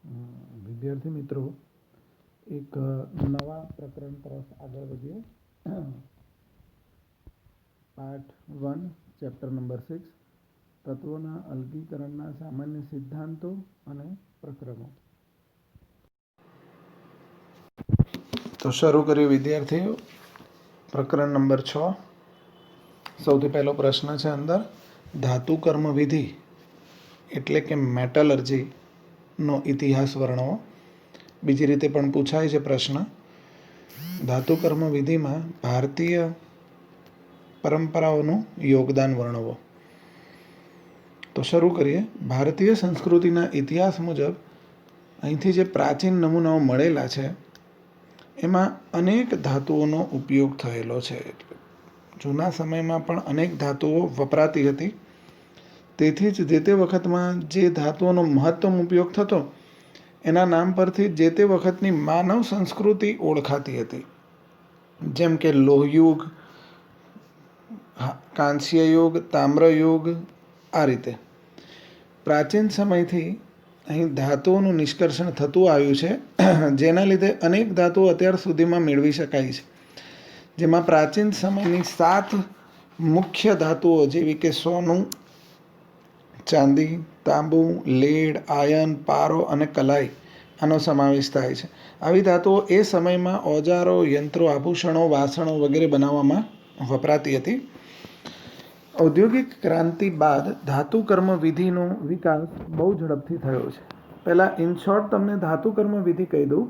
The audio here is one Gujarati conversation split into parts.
વિદ્યાર્થી મિત્રો, એક નવા પ્રકરણ તરફ આગળ વધીએ. પાર્ટ 1, ચેપ્ટર નંબર 6, તત્વોના અલગીકરણના સામાન્ય સિદ્ધાંતો અને પ્રક્રમો. તો શરૂ કરીએ વિદ્યાર્થીઓ. પ્રકરણ નંબર 6. સૌથી પહેલો પ્રશ્ન છે અંદર, ધાતુ કર્મ વિધિ એટલે કે મેટલર્જીનો ઇતિહાસ વર્ણવો. બીજી રીતે પણ પૂછાય છે પ્રશ્ન, ધાતુ કર્મ વિધિમાં ભારતીય પરંપરાઓનું યોગદાન વર્ણવો. તો શરૂ કરીએ. ભારતીય સંસ્કૃતિના ઇતિહાસ મુજબ અહીંથી જે પ્રાચીન નમૂનાઓ મળેલા છે એમાં અનેક ધાતુઓનો ઉપયોગ થયેલો છે. જૂના સમયમાં પણ અનેક ધાતુઓ વપરાતી હતી. તેથી જ જે તે વખતમાં જે ધાતુઓનો મહત્તમ ઉપયોગ થતો એના નામ પરથી જે તે વખતની માનવ સંસ્કૃતિ ઓળખાતી હતી. જેમ કે લોહયુગ, કાંસ્યયુગ, તામ્રયુગ, આ રીતે પ્રાચીન સમયથી અહીં ધાતુઓનું નિષ્કર્ષણ થતું આવ્યું છે, જેના લીધે અનેક ધાતુઓ અત્યાર સુધીમાં મેળવી શકાય છે. જેમાં પ્રાચીન સમયની 7 મુખ્ય ધાતુઓ જેવી કે સોનું, ચાંદી, તાંબુ, લેડ, આયન, પારો અને કલાઈ આનો સમાવેશ થાય છે. આવી ધાતુઓ એ સમયમાં ઓજારો, યંત્રો, આભૂષણો, વાસણો વગેરે બનાવવામાં વપરાતી હતી. ઔદ્યોગિક ક્રાંતિ બાદ ધાતુ કર્મ વિધિનો વિકાસ બહુ ઝડપથી થયો છે. પહેલાં ઇન શોર્ટ તમને ધાતુ કર્મ વિધિ કહી દઉં.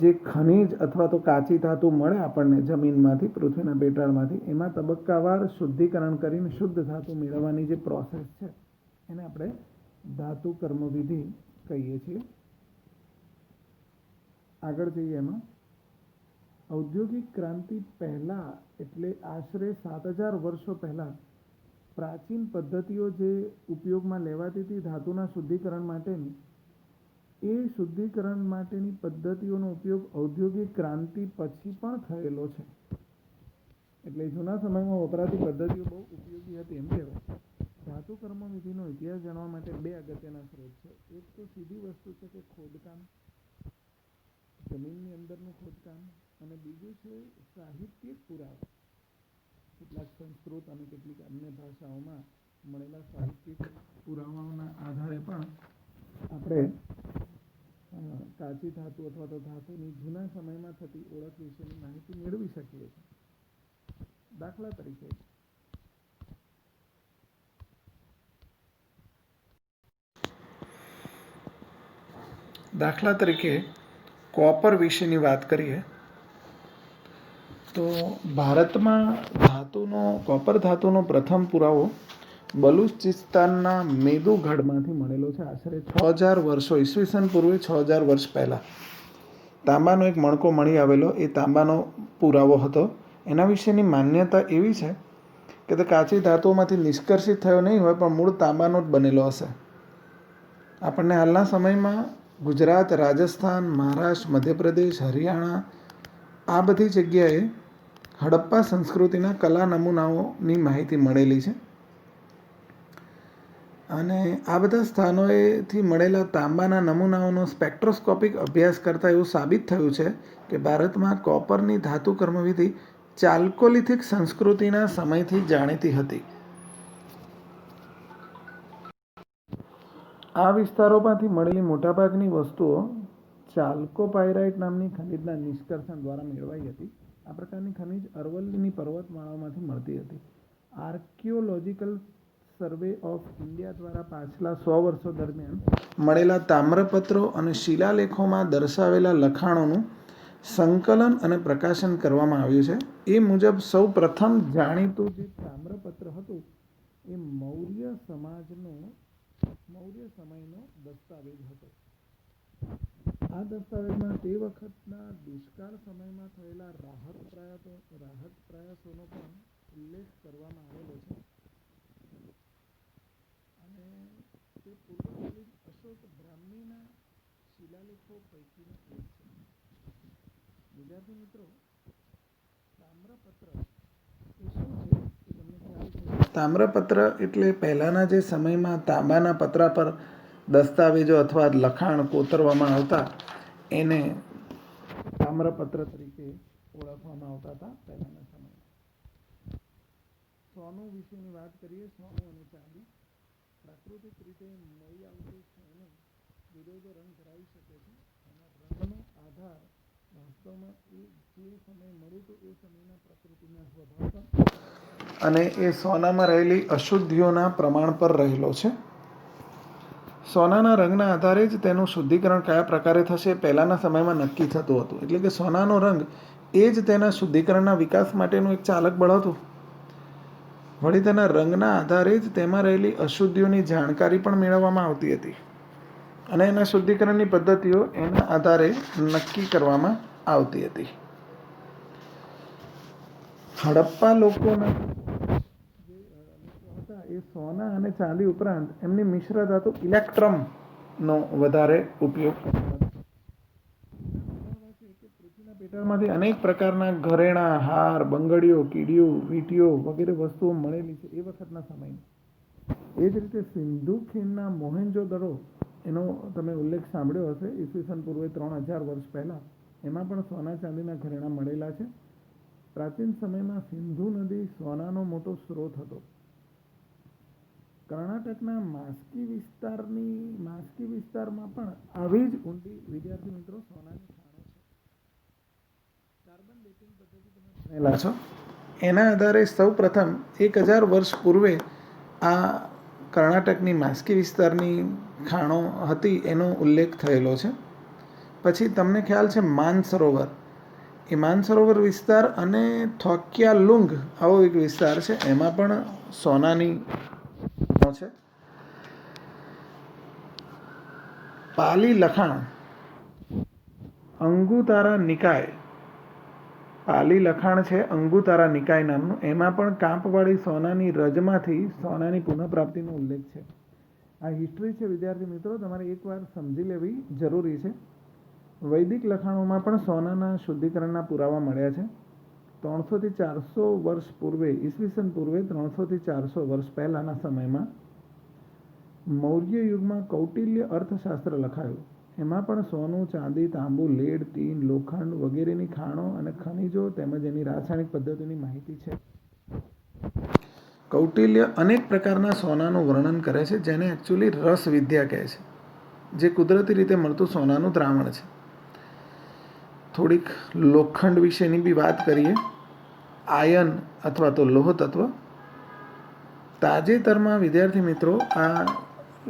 જે ખનિજ અથવા તો કાચી ધાતુ મળે આપણને જમીનમાંથી, પૃથ્વીના પેટાળમાંથી, એમાં તબક્કાવાર શુદ્ધિકરણ કરીને શુદ્ધ ધાતુ મેળવવાની જે પ્રોસેસ છે એને આપણે ધાતુ કર્મ વિધિ કહીએ છીએ. આગળ જઈએ એમાં, ઔદ્યોગિક ક્રાંતિ પહેલાં એટલે આશરે 7000 વર્ષો પહેલાં પ્રાચીન પદ્ધતિઓ જે ઉપયોગમાં લેવાતી હતી ધાતુના શુદ્ધિકરણ માટેની, એ શુદ્ધિકરણ માટેની પદ્ધતિઓનો ઉપયોગ ઔદ્યોગિક ક્રાંતિ પછી પણ થયેલો છે. એટલે જૂના સમયમાં વપરાતી પદ્ધતિઓ બહુ ઉપયોગી હતી એમ કહેવાય. ધાતુ કર્મ વિધિનો ઇતિહાસ જાણવા માટે 2 અગત્યના સ્ત્રોત છે. એક તો સીધી વસ્તુ છે કે ખોદકામ, જમીનની અંદરનું ખોદકામ, અને બીજું છે સાહિત્યિક પુરાવા. કેટલાક સંસ્કૃત અને કેટલીક અન્ય ભાષાઓમાં મળેલા સાહિત્યિક પુરાવાઓના આધારે પણ આપણે કાચી ધાતુ અથવા તો ધાતુની જૂના સમયમાં થતી ઓળખ વિશેની માહિતી મેળવી શકીએ છીએ. દાખલા તરીકે કોપર વિશેની વાત કરીએ તો ભારતમાં કોપર ધાતુનો પ્રથમ પુરાવો બલુચિસ્તાનના મેદુગઢમાંથી મળેલો છે. આશરે 6000 વર્ષો, ઈસવીસન પૂર્વે 6000 વર્ષ પહેલાં તાંબાનો એક મણકો મળી આવેલો, એ તાંબાનો પુરાવો હતો. એના વિશેની માન્યતા એવી છે કે તે કાચી ધાતુઓમાંથી નિષ્કર્ષિત થયો નહીં હોય, પણ મૂળ તાંબાનો જ બનેલો હશે. આપણને હાલના સમયમાં ગુજરાત, રાજસ્થાન, મહારાષ્ટ્ર, મધ્યપ્રદેશ, હરિયાણા આ બધી જગ્યાએ હડપ્પા સંસ્કૃતિના કલા નમૂનાઓની માહિતી મળેલી છે. અને આ બધા સ્થાનોએથી મળેલા તાંબાના નમૂનાઓનો સ્પેક્ટ્રોસ્કોપિક અભ્યાસ કરતાં એવું સાબિત થયું છે કે ભારતમાં કોપરની ધાતુ કર્મવિધિ ચાલ્કોલિથિક સંસ્કૃતિના સમયથી જાણીતી હતી. આ વિસ્તારોમાંથી મળેલી મોટાભાગની વસ્તુઓ ચાલ્કોપાયરાઇટ નામની ખનિજના નિષ્કર્ષણ દ્વારા મેળવાઈ હતી. આ પ્રકારની ખનિજ અરવલ્લીની પર્વતમાળાઓમાંથી મળતી હતી. આર્કિયોલોજીકલ સર્વે ઓફ ઇન્ડિયા દ્વારા પાછલા 100 વર્ષો દરમિયાન મળેલા તામ્રપત્રો અને શિલાલેખોમાં દર્શાવેલા લખાણોનું સંકલન અને પ્રકાશન કરવામાં આવ્યું છે. એ મુજબ સૌ પ્રથમ જાણીતું જે તામ્રપત્ર હતું એ મૌર્ય સમયનો દસ્તાવેજ હતો. આ દસ્તાવેજમાં તે વખતના દુષ્કાળ સમયમાં થયેલા રાહત પ્રયાસોનો પણ ઉલ્લેખ કરવામાં આવેલો છે. અને તે પૂર્વકાલીન અશોક બ્રાહ્મીના શિલાલેખો પૈકીનો એક છે. વિદ્યાર્થી મિત્રો, તામ્રપત્ર એ શું છે એ તમને ખ્યાલ છે? તામ્રપત્ર એટલે પહેલાંના જે સમયમાં તાંબાના પતરા પર દસ્તાવેજો અથવા લખાણ કોતરવામાં આવતા એને તામ્રપત્ર તરીકે ઓળખવામાં આવતા હતા પહેલાના સમયમાં. સોનું વિશેની વાત કરીએ. સોનું અને ચાંદી પ્રાકૃતિક રીતે મળી આવતું સોનું જુદો જુદો રંગ ધરાવી શકે છે. એના રંગનો આધાર વાસ્તવમાં એ જે સમય મળ્યું હતું એ સમયના પ્રકૃતિના સ્વભાવ અને એ સોનામાં રહેલી અશુદ્ધિઓના પ્રમાણ પર રહેલો છે. સોનાના રંગના આધારે જ તેનું શુદ્ધિકરણ કયા પ્રકારે થશે પહેલાંના સમયમાં નક્કી થતું હતું. એટલે કે સોનાનો રંગ એ જ તેના શુદ્ધિકરણના વિકાસ માટેનું એક ચાલક બળ હતું. વળી તેના રંગના આધારે જ તેમાં રહેલી અશુદ્ધિઓની જાણકારી પણ મેળવવામાં આવતી હતી અને એના શુદ્ધિકરણની પદ્ધતિઓ એના આધારે નક્કી કરવામાં આવતી હતી. હડપ્પા લોકોના જે લોકો હતા એ સોના અને ચાંદી ઉપરાંત એમની મિશ્ર ધાતુ ઇલેક્ટ્રમનો વધારે ઉપયોગ કરતા હતા. પૃથ્વીના પેટાળમાંથી અનેક પ્રકારના ઘરેણાં, હાર, બંગડીઓ, કીડીઓ, વીંટીઓ વગેરે વસ્તુઓ મળેલી છે એ વખતના સમયમાં. એ જ રીતે સિંધુ ખીણના મોહેન્જો-દડો એનો તમે ઉલ્લેખ સાંભળ્યો હશે ઈસવીસન પૂર્વે 3000 વર્ષ પહેલાં. એમાં પણ સોના ચાંદીના ઘરેણાં મળેલા છે. પ્રાચીન સમયમાં સિંધુ નદી સોનાનો મોટો સ્ત્રોત હતો. કર્ણાટકના માસ્કી વિસ્તારમાં પણ આવી જ ઊંડી વિદ્યાર્થી મિત્રો સોનાની ખાણો છે. કાર્બન ડેટિંગ પદ્ધતિ તમે ભણેલા છો. એના આધારે સૌ પ્રથમ 1000 વર્ષ પૂર્વે આ કર્ણાટકની માસ્કી વિસ્તારની ખાણો હતી એનો ઉલ્લેખ થયેલો છે. પછી તમને ખ્યાલ છે માનસરોવર. એ માનસરોવર વિસ્તાર અને થોક્યાલુંગ આવો એક વિસ્તાર છે. એમાં પણ સોનાની છે. પાલી લખાણ અંગુતારા નિકાય. પાલી લખાણ છે અંગુતારા નિકાય નામનું. એમાં પણ કાંપવાળી સોનાની રજમાંથી સોનાની પુનઃપ્રાપ્તિનો ઉલ્લેખ છે. આ હિસ્ટ્રી છે વિદ્યાર્થી મિત્રો, તમારે એકવાર સમજી લેવી જરૂરી છે. વૈદિક લખાણોમાં પણ સોનાના શુદ્ધિકરણના પુરાવા મળ્યા છે. 300 થી 400 વર્ષ પૂર્વે, ઈસવીસન પૂર્વે 300 થી 400 વર્ષ પહેલાંના સમયમાં મૌર્ય યુગમાં કૌટિલ્ય અર્થશાસ્ત્ર લખાયું. એમાં પણ સોનું, ચાંદી, તાંબુ, લેડ, ટીન, લોખંડ વગેરેની ખાણો અને ખનિજો તેમજ એની રાસાયણિક પદ્ધતિની માહિતી છે. કૌટિલ્ય અનેક પ્રકારના સોનાનું વર્ણન કરે છે જેને એકચ્યુઅલી રસ વિદ્યા કહે છે, જે કુદરતી રીતે મળતું સોનાનું દ્રાવણ છે. થોડીક લોખંડ વિશેની બી વાત કરીએ. આયન અથવા તો લોહ તત્વ. તાજેતરમાં વિદ્યાર્થી મિત્રો આ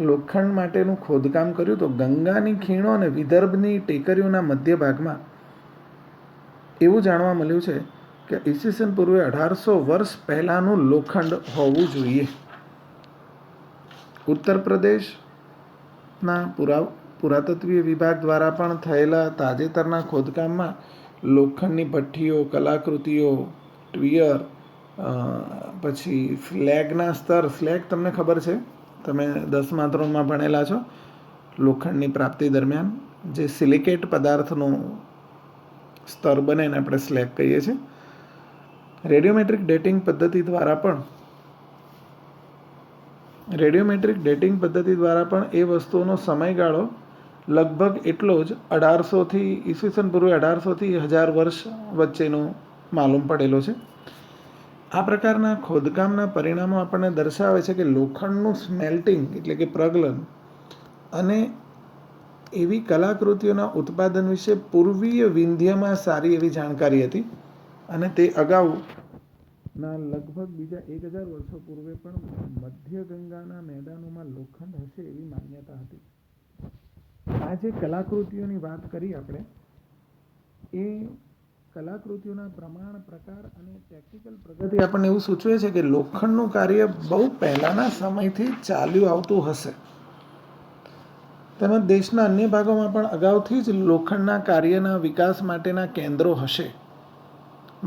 લોખંડ માટેનું ખોદકામ કર્યું તો ગંગાની ખીણો અને વિદર્ભની ટેકરીઓના મધ્ય ભાગમાં એવું જાણવા મળ્યું છે કે ઈસવીસન પૂર્વે 1800 વર્ષ પહેલાંનું લોખંડ હોવું જોઈએ. ઉત્તર પ્રદેશના પુરાતત્વીય વિભાગ દ્વારા પણ થયેલા તાજેતરના ખોદકામમાં લોખંડની ભઠ્ઠીઓ, કલાકૃતિઓ, ટ્વિયર, પછી સ્લેગના સ્તર. સ્લેગ તમને ખબર છે, તમે 10મા ધોરણમાં ભણેલા છો. લોખંડની પ્રાપ્તિ દરમિયાન જે સિલિકેટ પદાર્થનું સ્તર બને એને આપણે સ્લેગ કહીએ છીએ. રેડિયોમેટ્રિક ડેટિંગ પદ્ધતિ દ્વારા પણ એ વસ્તુઓનો સમયગાળો લગભગ એટલો જ 1800 થી ઈસવીસન પૂર્વે 1800 થી 1000 વર્ષ વચ્ચેનો માલુમ પડેલો છે. આ પ્રકારના ખોદકામના પરિણામો આપણને દર્શાવે છે કે લોખંડનું સ્મેલ્ટિંગ એટલે કે પ્રગલન અને એવી કલાકૃતિઓના ઉત્પાદન વિશે પૂર્વીય વિંધ્યમાં સારી એવી જાણકારી હતી અને તે અગાઉના લગભગ બીજા 1000 વર્ષો પૂર્વે પણ મધ્ય ગંગાના મેદાનોમાં લોખંડ હશે એવી માન્યતા હતી. આ જે કલાકૃતિઓની વાત કરી આપણે, એ કલાકૃતિઓના પ્રમાણ, પ્રકાર અને ટેકનિકલ પ્રગતિ આપણને એવું સૂચવે છે કે લોખંડનું કાર્ય બહુ પહેલાંના સમયથી ચાલ્યું આવતું હશે. તેમજ દેશના અન્ય ભાગોમાં પણ અગાઉથી જ લોખંડના કાર્યના વિકાસ માટેના કેન્દ્રો હશે.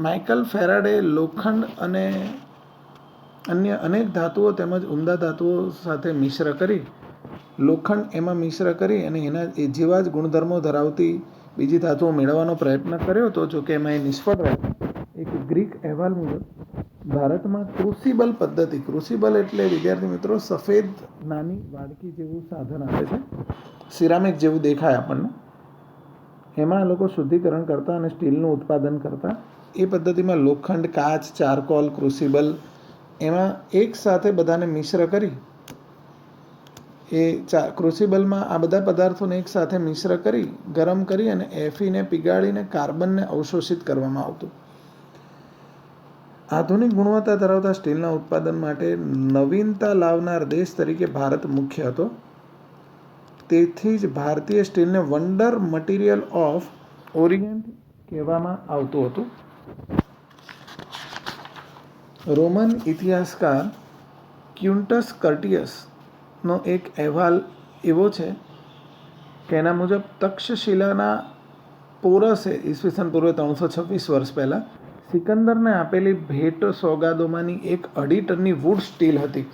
માઇકલ ફેરાડે લોખંડ અને અન્ય અનેક ધાતુઓ તેમજ ઉમદા ધાતુઓ સાથે મિશ્ર કરી અને એના જેવા જ ગુણધર્મો ધરાવતી બીજી ધાતુઓ મેળવવાનો પ્રયત્ન કર્યો હતો. જોકે એમાં એ નિષ્ફળ રહ્યા. એક ગ્રીક અહેવાલ મુજબ ભારતમાં ક્રુસિબલ પદ્ધતિ, ક્રુસિબલ એટલે વિદ્યાર્થી મિત્રો સફેદ નાની વાડકી જેવું સાધન આવે છે, સિરામિક જેવું દેખાય આપણને. એમાં આ લોકો શુદ્ધિકરણ કરતા અને સ્ટીલનું ઉત્પાદન કરતા. એ પદ્ધતિમાં લોખંડ, કાચ, ચારકોલ, ક્રુસિબલ એમાં એક સાથે બધાને મિશ્ર કરી ક્રુસિબલમાં આ બધા પદાર્થોને એક સાથે મિશ્ર કરી ગરમ કરી અને એફીને પીગાળીને કાર્બનને અવશોષિત કરવામાં આવતું. આધુનિક ગુણવત્તા ધરાવતા સ્ટીલના ઉત્પાદન માટે નવીનતા લાવનાર દેશ તરીકે ભારત મુખ્ય હતો. તેથી જ ભારતીય સ્ટીલને વન્ડર મટીરિયલ ઓફ ઓરિએન્ટ કહેવામાં આવતું હતું. રોમન ઇતિહાસકાર ક્વિન્ટસ કર્ટિયસનો એક અહેવાલ એવો છે કે એના મુજબ તક્ષશિલાના પોરસે ઈસવીસન પૂર્વે 326 વર્ષ પહેલાં સિકંદરને આપેલી ભેટ સોગાદોમાંની એક 2.5 ટનની વુડ સ્ટીલ હતી,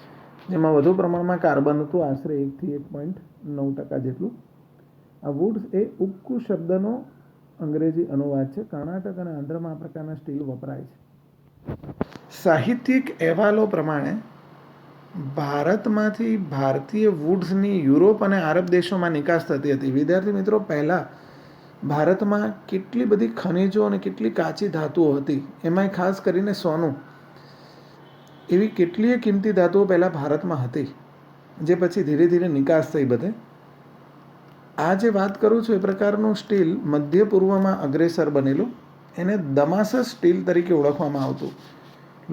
જેમાં વધુ પ્રમાણમાં કાર્બન હતું, આશરે 1 થી 1.9% જેટલું. આ વુડ એ ઉક્કુ શબ્દનો અંગ્રેજી અનુવાદ છે. કર્ણાટક અને આંધ્રમાં આ પ્રકારના સ્ટીલ વપરાય છે. સાહિત્યિક અહેવાલો પ્રમાણે ભારતમાંથી ભારતીય વુડ્સની યુરોપ અને આરબ દેશોમાં નિકાસ થતી હતી. વિદ્યાર્થી મિત્રો, પહેલાં ભારતમાં કેટલી બધી ખનિજો અને કેટલી કાચી ધાતુઓ હતી, એમાંય ખાસ કરીને સોનું, એવી કેટલીય કિંમતી ધાતુઓ પહેલાં ભારતમાં હતી, જે પછી ધીરે ધીરે નિકાસ થઈ બધે. આ જે વાત કરું છું એ પ્રકારનું સ્ટીલ મધ્ય પૂર્વમાં અગ્રેસર બનેલું. એને દમાસસ સ્ટીલ તરીકે ઓળખવામાં આવતું.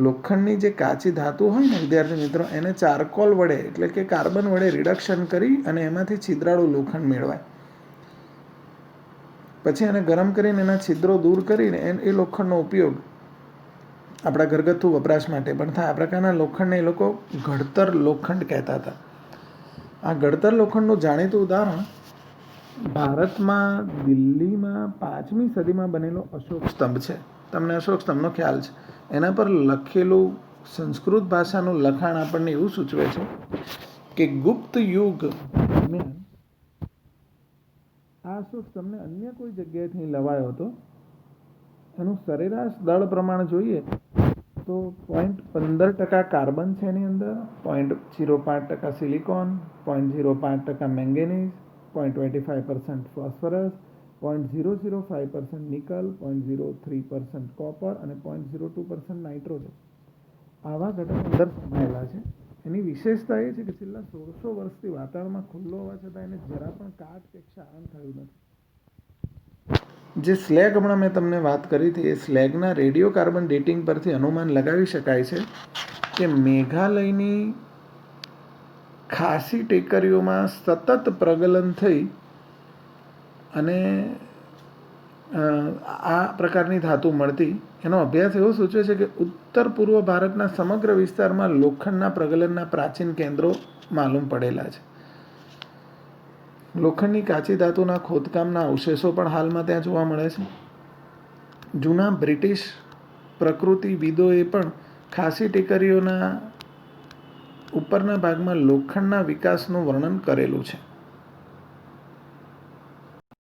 લોખંડની જે કાચી ધાતુ હોય ને વિદ્યાર્થી મિત્રો, એને ચારકોલ વડે એટલે કે કાર્બન વડે રિડક્શન કરી અને એમાંથી છિદ્રાળું લોખંડ મેળવાય. પછી એને ગરમ કરીને એના છિદ્રો દૂર કરીને એ લોખંડનો ઉપયોગ આપણા ઘરગથ્થુ વપરાશ માટે પણ થાય. આ પ્રકારના લોખંડને એ લોકો ઘડતર લોખંડ કહેતા હતા. આ ઘડતર લોખંડનું જાણીતું ઉદાહરણ ભારતમાં દિલ્હીમાં 5મી સદીમાં બનેલો અશોક સ્તંભ છે. તમને અશોક સ્તંભનો ખ્યાલ છે. એના પર લખેલું સંસ્કૃત ભાષાનું લખાણ આપણને એવું સૂચવે છે કે ગુપ્ત યુગ દરમિયાન આ અશોક સ્તંભને અન્ય કોઈ જગ્યાએથી લવાયો હતો. એનું સરેરાશ દળ પ્રમાણ જોઈએ તો 0.15% કાર્બન છે એની અંદર, 0.05% silicon, 0.05% manganese, 0.25% phosphorus, 0.005% nickel, 0.03% copper અને 0.02% નાઇટ્રોજન આવા ઘટકો અંદર સમાયેલા છે. એની વિશેષતા એ છે કે છેલ્લા 1600 વર્ષથી વાતાવરણમાં ખુલ્લો હોવા છતાં એને જરા પણ કાટ કે ક્ષારણ થયું નથી. જે સ્લેગ હમણાં મેં તમને વાત કરી હતી, એ સ્લેગના રેડિયો કાર્બન ડેટિંગ પરથી અનુમાન લગાવી શકાય છે કે મેઘાલયની ખાસી ટેકરીઓમાં સતત પ્રગલન થઈ અને આ પ્રકારની ધાતુ મળતી. એનો અભ્યાસ એવો સૂચવે છે કે ઉત્તર પૂર્વ ભારતના સમગ્ર વિસ્તારમાં લોખંડના પ્રગલનના પ્રાચીન કેન્દ્રો માલુમ પડેલા છે. લોખંડની કાચી ધાતુના ખોદકામના અવશેષો પણ હાલમાં ત્યાં જોવા મળે છે. જૂના બ્રિટિશ પ્રકૃતિવિદોએ પણ ખાસી ટેકરીઓના ઉપરના ભાગમાં લોખંડના વિકાસનું વર્ણન કરેલું છે.